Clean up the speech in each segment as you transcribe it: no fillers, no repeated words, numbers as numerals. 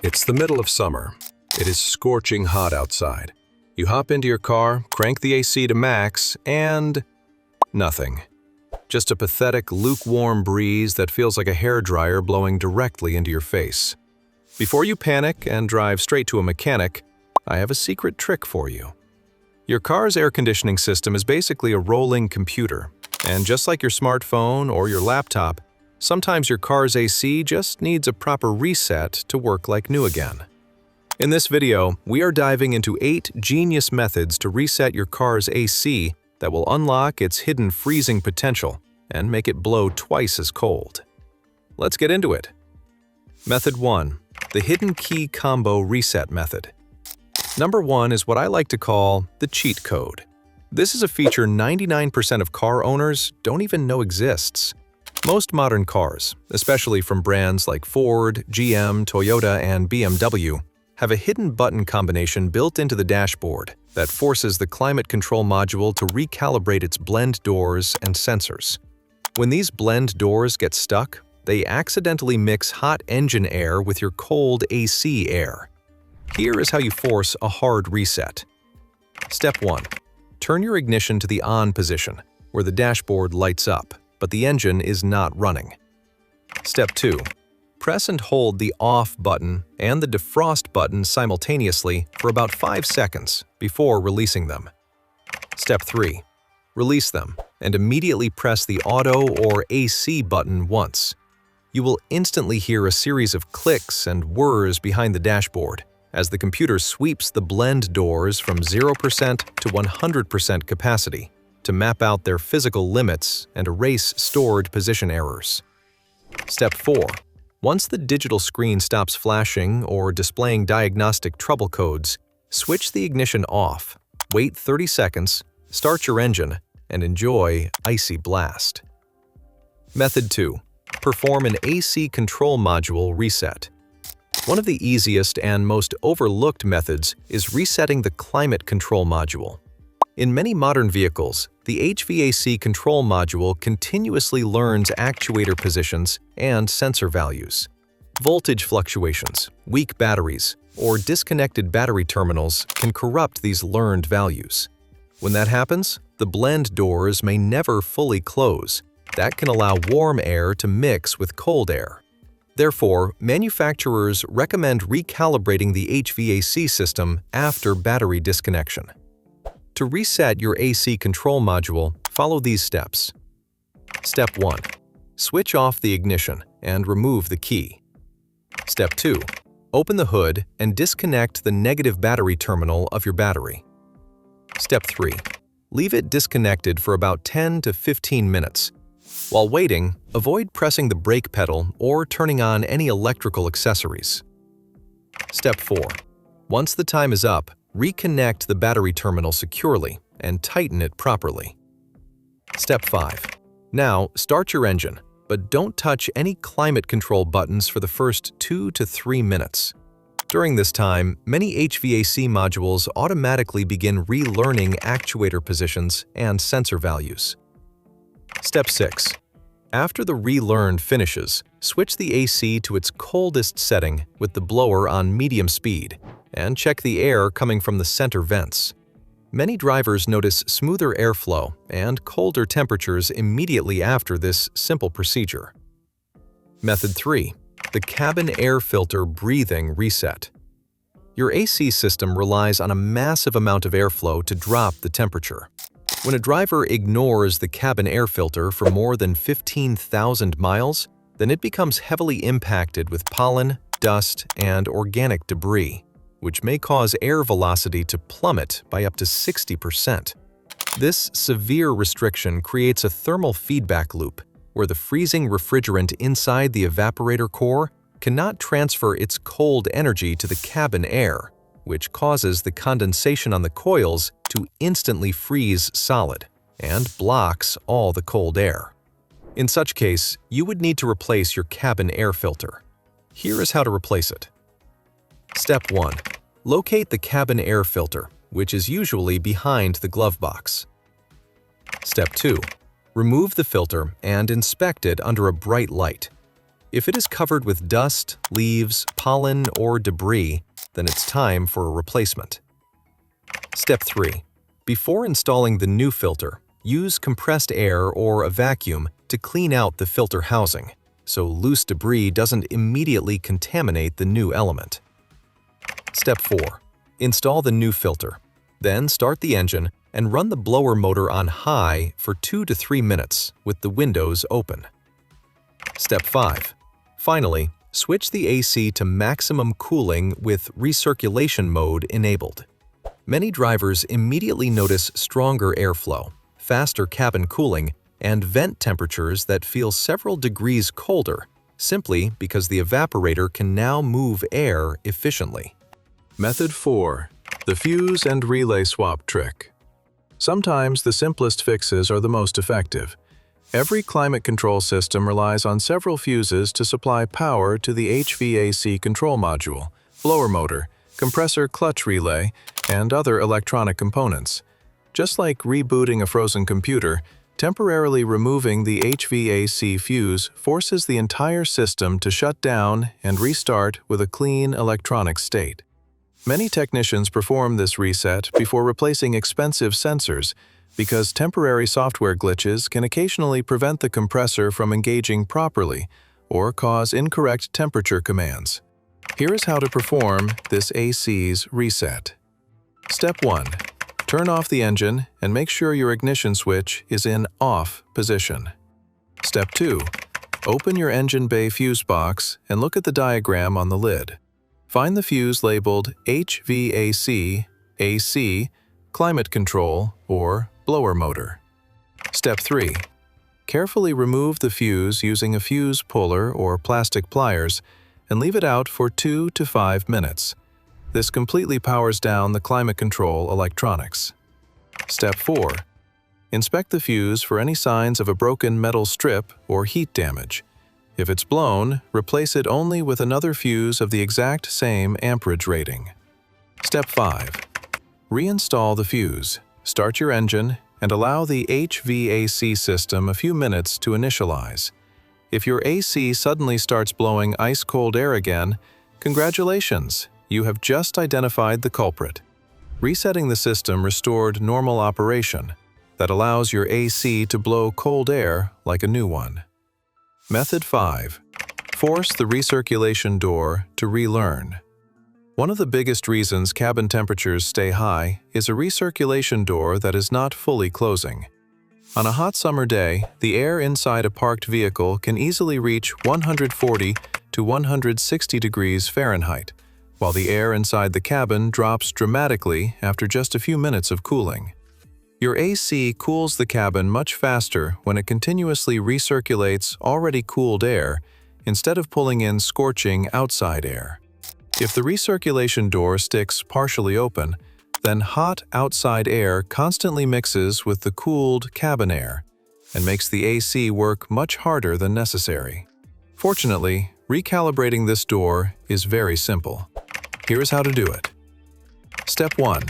It's the middle of summer. It is scorching hot outside. You hop into your car, crank the AC to max, and nothing. Just a pathetic, lukewarm breeze that feels like a hairdryer blowing directly into your face. Before you panic and drive straight to a mechanic, I have a secret trick for you. Your car's air conditioning system is basically a rolling computer, and just like your smartphone or your laptop, sometimes your car's AC just needs a proper reset to work like new again. In this video, we are diving into 8 genius methods to reset your car's AC that will unlock its hidden freezing potential and make it blow twice as cold. Let's get into it. Method 1. The Hidden Key Combo Reset Method. Number 1 is what I like to call the cheat code. This is a feature 99% of car owners don't even know exists. Most modern cars, especially from brands like Ford, GM, Toyota, and BMW, have a hidden button combination built into the dashboard that forces the climate control module to recalibrate its blend doors and sensors. When these blend doors get stuck, they accidentally mix hot engine air with your cold AC air. Here is how you force a hard reset. Step 1. Turn your ignition to the on position, where the dashboard lights up, but the engine is not running. Step 2. Press and hold the off button and the defrost button simultaneously for about 5 seconds before releasing them. Step 3. Release them and immediately press the auto or AC button once. You will instantly hear a series of clicks and whirs behind the dashboard as the computer sweeps the blend doors from 0% to 100% capacity to map out their physical limits and erase stored position errors. Step 4. Once the digital screen stops flashing or displaying diagnostic trouble codes, switch the ignition off, wait 30 seconds, start your engine, and enjoy icy blast. Method 2. Perform an AC control module reset. One of the easiest and most overlooked methods is resetting the climate control module. In many modern vehicles, the HVAC control module continuously learns actuator positions and sensor values. Voltage fluctuations, weak batteries, or disconnected battery terminals can corrupt these learned values. When that happens, the blend doors may never fully close. That can allow warm air to mix with cold air. Therefore, manufacturers recommend recalibrating the HVAC system after battery disconnection. To reset your AC control module, follow these steps. Step 1. Switch off the ignition and remove the key. Step 2. Open the hood and disconnect the negative battery terminal of your battery. Step 3. Leave it disconnected for about 10 to 15 minutes. While waiting, avoid pressing the brake pedal or turning on any electrical accessories. Step 4. Once the time is up, reconnect the battery terminal securely and tighten it properly. Step 5. Now, start your engine, but don't touch any climate control buttons for the first 2 to 3 minutes. During this time, many HVAC modules automatically begin relearning actuator positions and sensor values. Step 6. After the relearn finishes, switch the AC to its coldest setting with the blower on medium speed and check the air coming from the center vents. Many drivers notice smoother airflow and colder temperatures immediately after this simple procedure. Method 3. The cabin air filter breathing reset. Your AC system relies on a massive amount of airflow to drop the temperature. When a driver ignores the cabin air filter for more than 15,000 miles, then it becomes heavily impacted with pollen, dust, and organic debris, which may cause air velocity to plummet by up to 60%. This severe restriction creates a thermal feedback loop where the freezing refrigerant inside the evaporator core cannot transfer its cold energy to the cabin air, which causes the condensation on the coils to instantly freeze solid and blocks all the cold air. In such case, you would need to replace your cabin air filter. Here is how to replace it. Step 1. Locate the cabin air filter, which is usually behind the glove box. Step 2. Remove the filter and inspect it under a bright light. If it is covered with dust, leaves, pollen, or debris, then it's time for a replacement. Step 3. Before installing the new filter, use compressed air or a vacuum to clean out the filter housing, so loose debris doesn't immediately contaminate the new element. Step 4. Install the new filter. Then start the engine and run the blower motor on high for 2 to 3 minutes with the windows open. Step 5. Finally, switch the AC to maximum cooling with recirculation mode enabled. Many drivers immediately notice stronger airflow, faster cabin cooling, and vent temperatures that feel several degrees colder, simply because the evaporator can now move air efficiently. Method 4. The fuse and relay swap trick. Sometimes the simplest fixes are the most effective. Every climate control system relies on several fuses to supply power to the HVAC control module, blower motor, compressor clutch relay, and other electronic components. Just like rebooting a frozen computer, temporarily removing the HVAC fuse forces the entire system to shut down and restart with a clean electronic state. Many technicians perform this reset before replacing expensive sensors because temporary software glitches can occasionally prevent the compressor from engaging properly or cause incorrect temperature commands. Here is how to perform this AC's reset. Step 1. Turn off the engine and make sure your ignition switch is in off position. Step 2. Open your engine bay fuse box and look at the diagram on the lid. Find the fuse labeled HVAC, AC, climate control, or blower motor. Step 3. Carefully remove the fuse using a fuse puller or plastic pliers and leave it out for 2 to 5 minutes. This completely powers down the climate control electronics. Step 4. Inspect the fuse for any signs of a broken metal strip or heat damage. If it's blown, replace it only with another fuse of the exact same amperage rating. Step 5. Reinstall the fuse, start your engine, and allow the HVAC system a few minutes to initialize. If your AC suddenly starts blowing ice-cold air again, congratulations, you have just identified the culprit. Resetting the system restored normal operation that allows your AC to blow cold air like a new one. Method 5. Force the recirculation door to relearn. One of the biggest reasons cabin temperatures stay high is a recirculation door that is not fully closing. On a hot summer day, the air inside a parked vehicle can easily reach 140 to 160 degrees Fahrenheit, while the air inside the cabin drops dramatically after just a few minutes of cooling. Your AC cools the cabin much faster when it continuously recirculates already cooled air instead of pulling in scorching outside air. If the recirculation door sticks partially open, then hot outside air constantly mixes with the cooled cabin air and makes the AC work much harder than necessary. Fortunately, recalibrating this door is very simple. Here is how to do it. Step 1.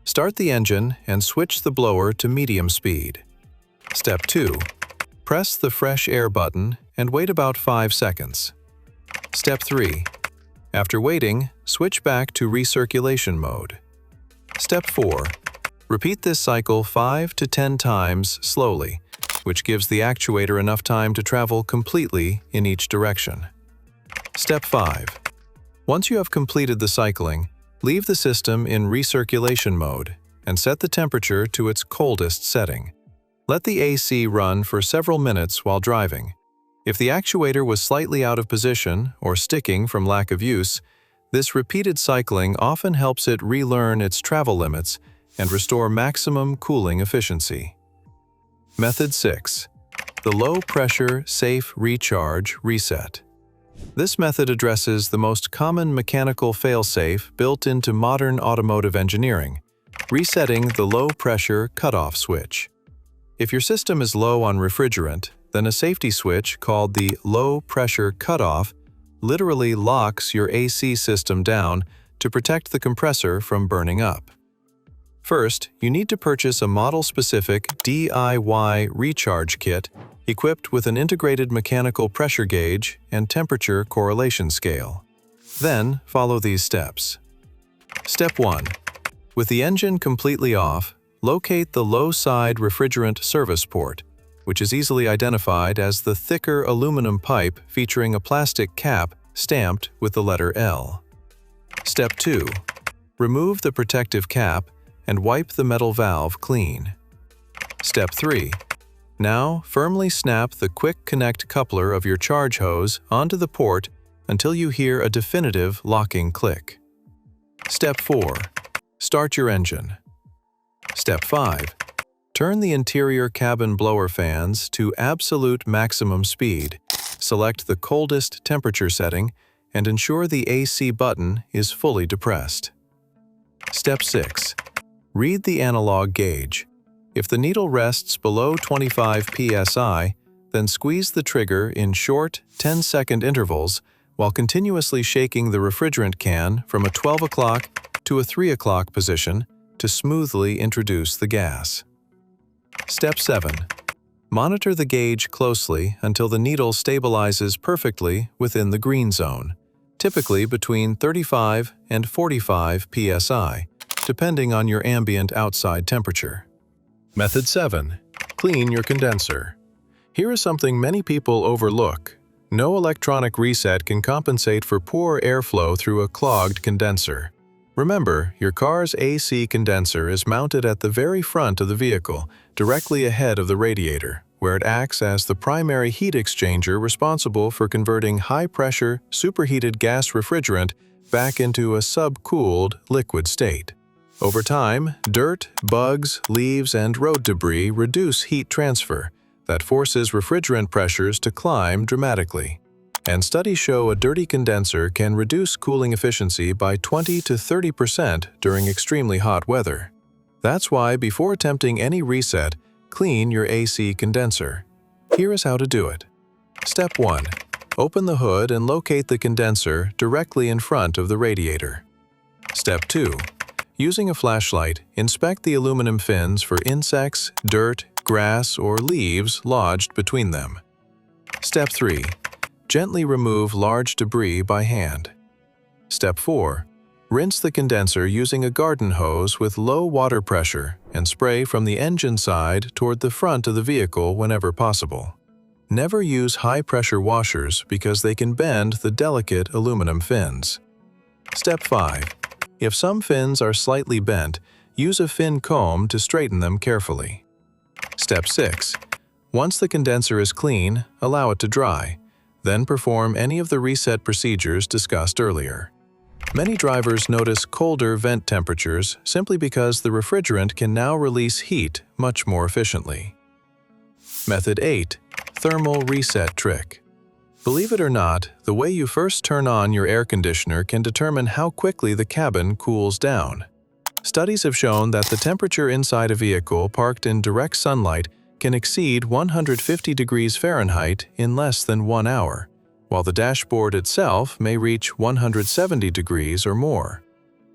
Start the engine and switch the blower to medium speed. Step 2. Press the fresh air button and wait about 5 seconds. Step 3. After waiting, switch back to recirculation mode. Step 4. Repeat this cycle 5 to 10 times slowly, which gives the actuator enough time to travel completely in each direction. Step 5. Once you have completed the cycling, leave the system in recirculation mode and set the temperature to its coldest setting. Let the AC run for several minutes while driving. If the actuator was slightly out of position or sticking from lack of use, this repeated cycling often helps it relearn its travel limits and restore maximum cooling efficiency. Method 6. The low-pressure, safe recharge reset. This method addresses the most common mechanical failsafe built into modern automotive engineering, resetting the low-pressure cutoff switch. If your system is low on refrigerant, then a safety switch called the low-pressure cutoff literally locks your AC system down to protect the compressor from burning up. First, you need to purchase a model-specific DIY recharge kit equipped with an integrated mechanical pressure gauge and temperature correlation scale. Then, follow these steps. Step 1. With the engine completely off, locate the low-side refrigerant service port, which is easily identified as the thicker aluminum pipe featuring a plastic cap stamped with the letter L. Step 2. Remove the protective cap and wipe the metal valve clean. Step 3. Now, firmly snap the quick connect coupler of your charge hose onto the port until you hear a definitive locking click. Step 4. Start your engine. Step 5. Turn the interior cabin blower fans to absolute maximum speed. Select the coldest temperature setting and ensure the AC button is fully depressed. Step 6. Read the analog gauge. If the needle rests below 25 psi, then squeeze the trigger in short 10-second intervals while continuously shaking the refrigerant can from a 12 o'clock to a 3 o'clock position to smoothly introduce the gas. Step 7. Monitor the gauge closely until the needle stabilizes perfectly within the green zone, typically between 35 and 45 psi, depending on your ambient outside temperature. Method 7. Clean your condenser. Here is something many people overlook. No electronic reset can compensate for poor airflow through a clogged condenser. Remember, your car's AC condenser is mounted at the very front of the vehicle, directly ahead of the radiator, where it acts as the primary heat exchanger responsible for converting high-pressure, superheated gas refrigerant back into a subcooled liquid state. Over time, dirt, bugs, leaves, and road debris reduce heat transfer that forces refrigerant pressures to climb dramatically. And studies show a dirty condenser can reduce cooling efficiency by 20 to 30% during extremely hot weather. That's why before attempting any reset, clean your AC condenser. Here is how to do it. Step 1. Open the hood and locate the condenser directly in front of the radiator. Step 2. Using a flashlight, inspect the aluminum fins for insects, dirt, grass, or leaves lodged between them. Step 3. Gently remove large debris by hand. Step 4. Rinse the condenser using a garden hose with low water pressure and spray from the engine side toward the front of the vehicle whenever possible. Never use high-pressure washers because they can bend the delicate aluminum fins. Step 5. If some fins are slightly bent, use a fin comb to straighten them carefully. Step 6. Once the condenser is clean, allow it to dry. Then perform any of the reset procedures discussed earlier. Many drivers notice colder vent temperatures simply because the refrigerant can now release heat much more efficiently. Method 8. Thermal reset trick. Believe it or not, the way you first turn on your air conditioner can determine how quickly the cabin cools down. Studies have shown that the temperature inside a vehicle parked in direct sunlight can exceed 150 degrees Fahrenheit in less than 1 hour, while the dashboard itself may reach 170 degrees or more.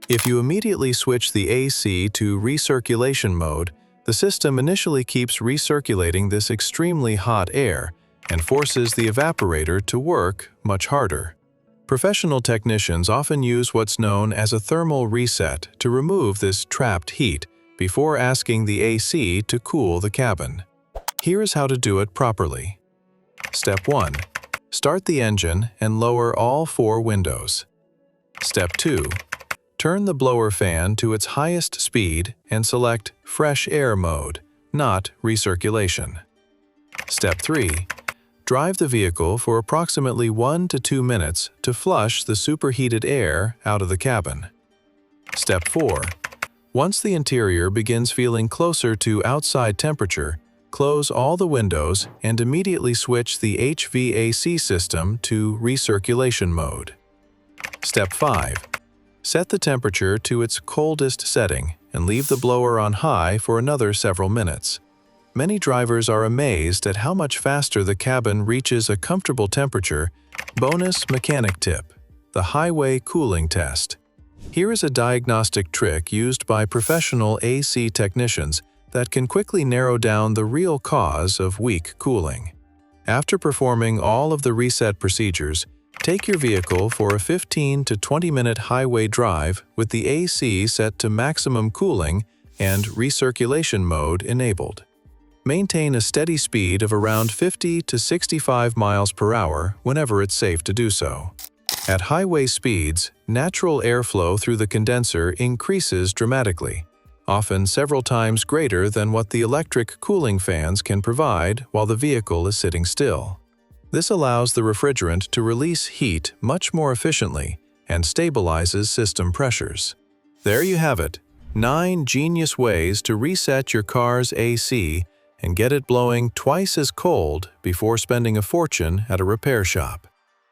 If you immediately switch the AC to recirculation mode, the system initially keeps recirculating this extremely hot air and forces the evaporator to work much harder. Professional technicians often use what's known as a thermal reset to remove this trapped heat before asking the AC to cool the cabin. Here is how to do it properly. Step 1. Start the engine and lower all 4 windows. Step 2. Turn the blower fan to its highest speed and select Fresh Air mode, not Recirculation. Step 3. Drive the vehicle for approximately 1 to 2 minutes to flush the superheated air out of the cabin. Step 4. Once the interior begins feeling closer to outside temperature, close all the windows and immediately switch the HVAC system to recirculation mode. Step 5. Set the temperature to its coldest setting and leave the blower on high for another several minutes. Many drivers are amazed at how much faster the cabin reaches a comfortable temperature. Bonus mechanic tip: the highway cooling test. Here is a diagnostic trick used by professional AC technicians that can quickly narrow down the real cause of weak cooling. After performing all of the reset procedures, take your vehicle for a 15 to 20-minute highway drive with the AC set to maximum cooling and recirculation mode enabled. Maintain a steady speed of around 50 to 65 miles per hour whenever it's safe to do so. At highway speeds, natural airflow through the condenser increases dramatically, often several times greater than what the electric cooling fans can provide while the vehicle is sitting still. This allows the refrigerant to release heat much more efficiently and stabilizes system pressures. There you have it, 9 genius ways to reset your car's AC and get it blowing twice as cold before spending a fortune at a repair shop.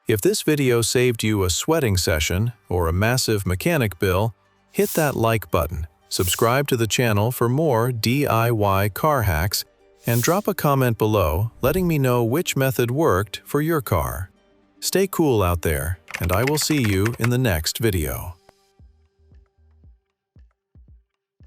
If this video saved you a sweating session or a massive mechanic bill, hit that like button, subscribe to the channel for more DIY car hacks, and drop a comment below letting me know which method worked for your car. Stay cool out there, and I will see you in the next video.